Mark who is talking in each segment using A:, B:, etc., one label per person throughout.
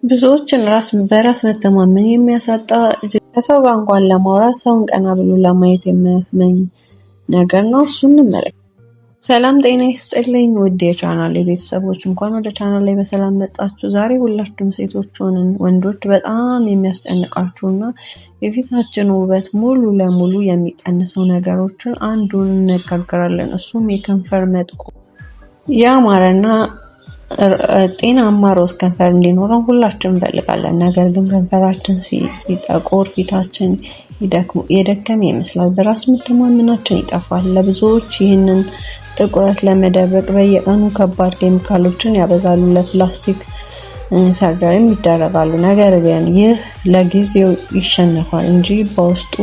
A: ብዙዎችን በራስ መተማመን የሚያሳጣ ከሰው ጋር እንኳን ለማውራት ሰውን ቀና ብሎ ለማየት የሚያስመኝ ነገር ነው። እሱን እንመለከት። ሰላም ጤና ይስጥልኝ ውድ የቻናሌ ቤተሰቦች፣ እንኳን ወደ ቻናሌ በሰላም መጣችሁ። ዛሬ ሁላችሁም ሴቶች ሆነን ወንዶች በጣም የሚያስጨንቃችሁና የፊታችን ውበት ሙሉ ለሙሉ የሚቀንሰው ነገሮችን አንዱን እንነጋገራለን። እሱም የከንፈር መጥቆር። ያማረና ጤናማ ሮዝ ከንፈር እንዲኖረን ሁላችንም እንፈልጋለን። ነገር ግን ከንፈራችን ሲጠቆር ፊታችን የደከመ ይመስላል፣ በራስ መተማመናችን ይጠፋል። ለብዙዎች ይህንን ጥቁረት ለመደበቅ በየቀኑ ከባድ ኬሚካሎችን ያበዛሉ፣ ለፕላስቲክ ሰርጀሪም ይደረጋሉ። ነገር ግን ይህ ለጊዜው ይሸነፋል እንጂ በውስጡ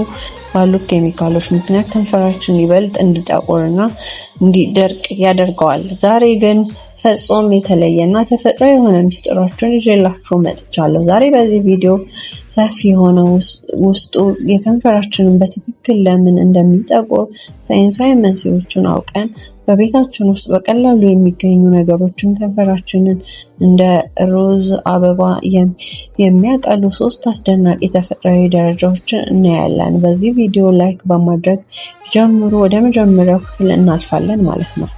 A: ባሉ ኬሚካሎች ምክንያት ከንፈራችን ይበልጥ እንዲጠቁርና እንዲደርቅ ያደርገዋል። ዛሬ ግን ፈጽሞ የተለየና ተፈጥሯዊ የሆነ ሚስጥሮችን ይዤላችሁ መጥቻለሁ። ዛሬ በዚህ ቪዲዮ ሰፊ የሆነ ውስጡ የከንፈራችንን በትክክል ለምን እንደሚጠቁር ሳይንሳዊ መንስኤዎችን አውቀን በቤታችን ውስጥ በቀላሉ የሚገኙ ነገሮችን ከንፈራችንን እንደ ሮዝ አበባ የሚያቀሉ 3 አስደናቂ ተፈጥሯዊ ደረጃዎችን እናያለን። በዚህ ቪዲዮ ላይክ በማድረግ ጀምሮ ወደ መጀመሪያው ክፍል እናልፋለን ማለት ነው።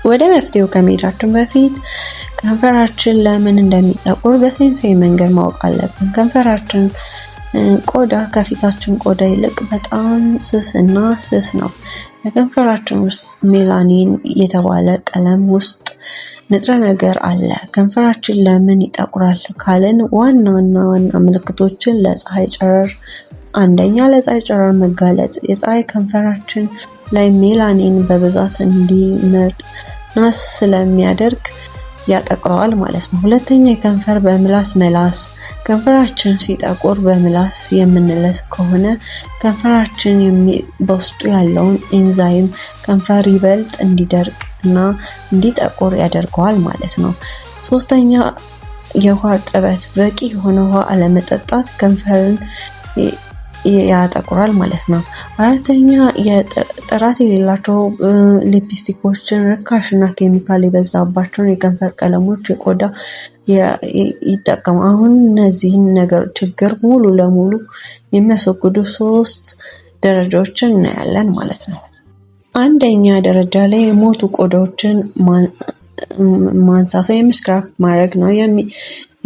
A: ወደ መፍትሄው ከመሄዳችን በፊት ከንፈራችን ለምን እንደሚጠቁር በሳይንሳዊ መንገድ ማወቅ አለብን። ከንፈራችን ቆዳ ከፊታችን ቆዳ ይልቅ በጣም ስስ ነው። በከንፈራችን ውስጥ ሜላኒን የተባለ ቀለም ውስጥ ንጥረ ነገር አለ። ከንፈራችን ለምን ይጠቁራል ካልን ዋና ምልክቶችን ለፀሐይ ጨረር። አንደኛ፣ ለፀሐይ ጨረር መጋለጥ። የፀሐይ ከንፈራችን ላይ ሜላኒን በብዛት እንዲመርጥ ስለሚያደርግ ያጠቁረዋል ማለት ነው። ሁለተኛ፣ የከንፈር በምላስ መላስ። ከንፈራችን ሲጠቁር በምላስ የምንለስ ከሆነ ከንፈራችን በውስጡ ያለውን ኤንዛይም ከንፈር ይበልጥ እንዲደርቅ እና እንዲጠቁር ያደርገዋል ማለት ነው። ሶስተኛ፣ የውሃ እጥበት። በቂ የሆነ ውሃ አለመጠጣት ከንፈርን ያጠቁራል ማለት ነው። አራተኛ፣ ጥራት የሌላቸው ሊፕስቲኮችን፣ ርካሽና ኬሚካል የበዛባቸውን የከንፈር ቀለሞች የቆዳ ይጠቀሙ። አሁን እነዚህን ችግር ሙሉ ለሙሉ የሚያስወግዱ 3 ደረጃዎችን እናያለን ማለት ነው። አንደኛ ደረጃ ላይ የሞቱ ቆዳዎችን ማንሳት ወይም ስክራፕ ማድረግ ነው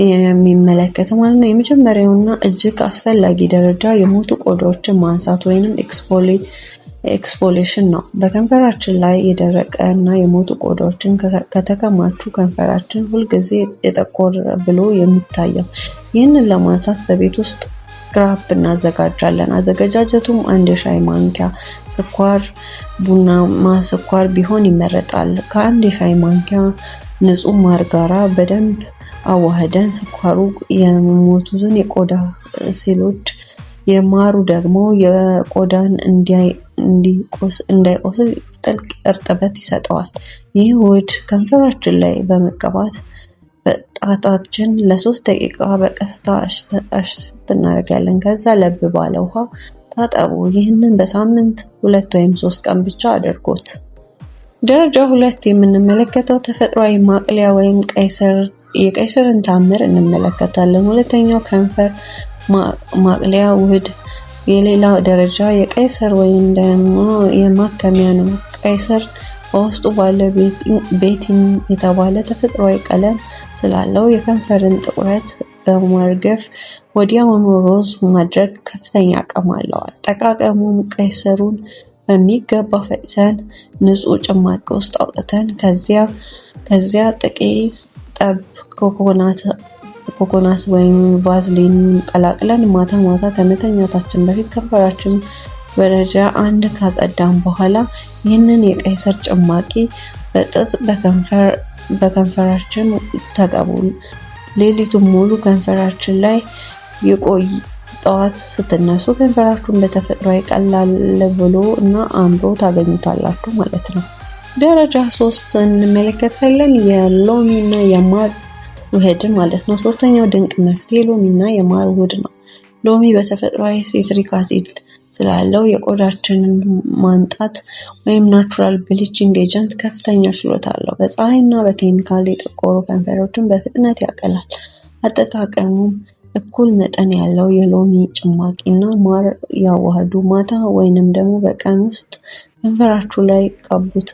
A: የሚመለከተው ማለት ነው። የመጀመሪያውና እጅግ አስፈላጊ ደረጃ የሞቱ ቆዳዎችን ማንሳት ወይም ኤክስፖሌሽን ነው። በከንፈራችን ላይ የደረቀ እና የሞቱ ቆዳዎችን ከተከማቹ ከንፈራችን ሁልጊዜ የጠቆረ ብሎ የሚታየው። ይህንን ለማንሳት በቤት ውስጥ ስክራፕ እናዘጋጃለን። አዘገጃጀቱም 1 የሻይ ማንኪያ ስኳር፣ ቡናማ ስኳር ቢሆን ይመረጣል። ከ1 የሻይ ማንኪያ ንጹህ ማር ጋራ በደንብ አዋህደን ስኳሩ የሞቱትን የቆዳ ሴሎች፣ የማሩ ደግሞ የቆዳን እንዳይቆስል ጥልቅ እርጥበት ይሰጠዋል። ይህ ውህድ ከንፈራችን ላይ በመቀባት በጣታችን ለ3 ደቂቃ በቀስታ አሽት እናደርጋለን። ከዛ ለብ ባለ ውሃ ታጠቡ። ይህንን በሳምንት 2 ወይም 3 ቀን ብቻ አድርጉት። ደረጃ 2 የምንመለከተው ተፈጥሯዊ ማቅለያ ወይም የቀይ ስርን ታምር እንመለከታለን። ሁለተኛው ከንፈር ማቅለያ ውህድ። የሌላው ደረጃ የቀይ ስር ወይም ደግሞ የማከሚያ ነው። ቀይ ስር በውስጡ ባለ ቤቲን የተባለ ተፈጥሯዊ ቀለም ስላለው የከንፈርን ጥቁረት በማርገፍ ወዲያውኑ ሮዝ ማድረግ ከፍተኛ አቅም አለው። አጠቃቀሙም ቀይ ስሩን በሚገባ ፈጭተን ንጹህ ጭማቂ ውስጥ አውጥተን ከዚያ ጥቂት ጠብ ኮኮናት ወይም ቫዝሊን ቀላቅለን ማታ ከመተኛታችን በፊት ከንፈራችን በደረጃ 1 ካጸዳን በኋላ ይህንን የቀይ ስር ጭማቂ በጥጥ በከንፈራችን ተቀቡ። ሌሊቱን ሙሉ ከንፈራችን ላይ ይቆይ። ጠዋት ስትነሱ ከንፈራችሁን በተፈጥሯዊ ቀላል ብሎ እና አምሮ ታገኙታላችሁ ማለት ነው። ደረጃ 3 እንመለከታለን። የሎሚና የማር ውህድ ማለት ነው። ሶስተኛው ድንቅ መፍትሄ ሎሚና የማር ውህድ ነው። ሎሚ በተፈጥሯዊ ሲትሪክ አሲድ ስላለው የቆዳችንን ማንጣት ወይም ናቹራል ብሊቺንግ ኤጀንት ከፍተኛ ችሎታ አለው። በፀሐይና በኬሚካል የጠቆሩ ከንፈሮችን በፍጥነት ያቀላል። አጠቃቀሙም እኩል መጠን ያለው የሎሚ ጭማቂና ማር ያዋህዱ። ማታ ወይንም ደግሞ በቀን ውስጥ ከንፈራችሁ ላይ ቀቡት።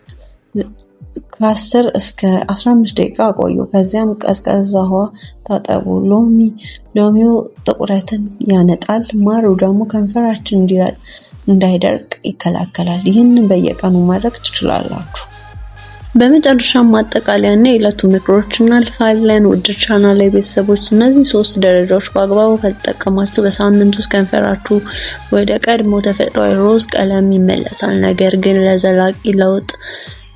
A: ከ10 እስከ 15 ደቂቃ ቆዩ። ከዚያም ቀዝቃዛ ውሃ ታጠቡ። ሎሚው ጥቁረትን ያነጣል። ማሩ ደግሞ ከንፈራችን እንዳይደርቅ ይከላከላል። ይህንን በየቀኑ ማድረግ ትችላላችሁ። በመጨረሻም ማጠቃለያና የዕለቱ ምክሮች እናልፋለን። ውድ ቻናል ላይ ቤተሰቦች እነዚህ 3 ደረጃዎች በአግባቡ ከተጠቀማችሁ በሳምንት ውስጥ ከንፈራችሁ ወደ ቀድሞ ተፈጥሯዊ ሮዝ ቀለም ይመለሳል። ነገር ግን ለዘላቂ ለውጥ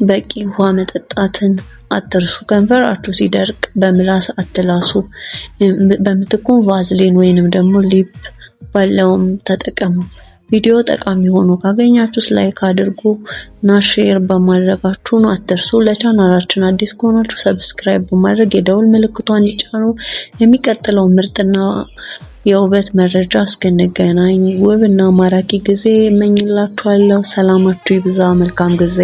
A: በቂ ውሃ መጠጣትን አትርሱ። ከንፈራችሁ ሲደርቅ በምላስ አትላሱ። በምትኩ ቫዝሊን ወይንም ደግሞ ሊፕ ባለውም ተጠቀሙ። ቪዲዮ ጠቃሚ ሆኖ ካገኛችሁስ ላይክ አድርጉ እና ሼር በማድረጋችሁን አትርሱ። ለቻናላችን አዲስ ከሆናችሁ ሰብስክራይብ በማድረግ የደውል ምልክቷን ይጫኑ። የሚቀጥለው ምርጥና የውበት መረጃ እስክንገናኝ ውብና ማራኪ ጊዜ እመኝላችኋለሁ። ሰላማችሁ ይብዛ። መልካም ጊዜ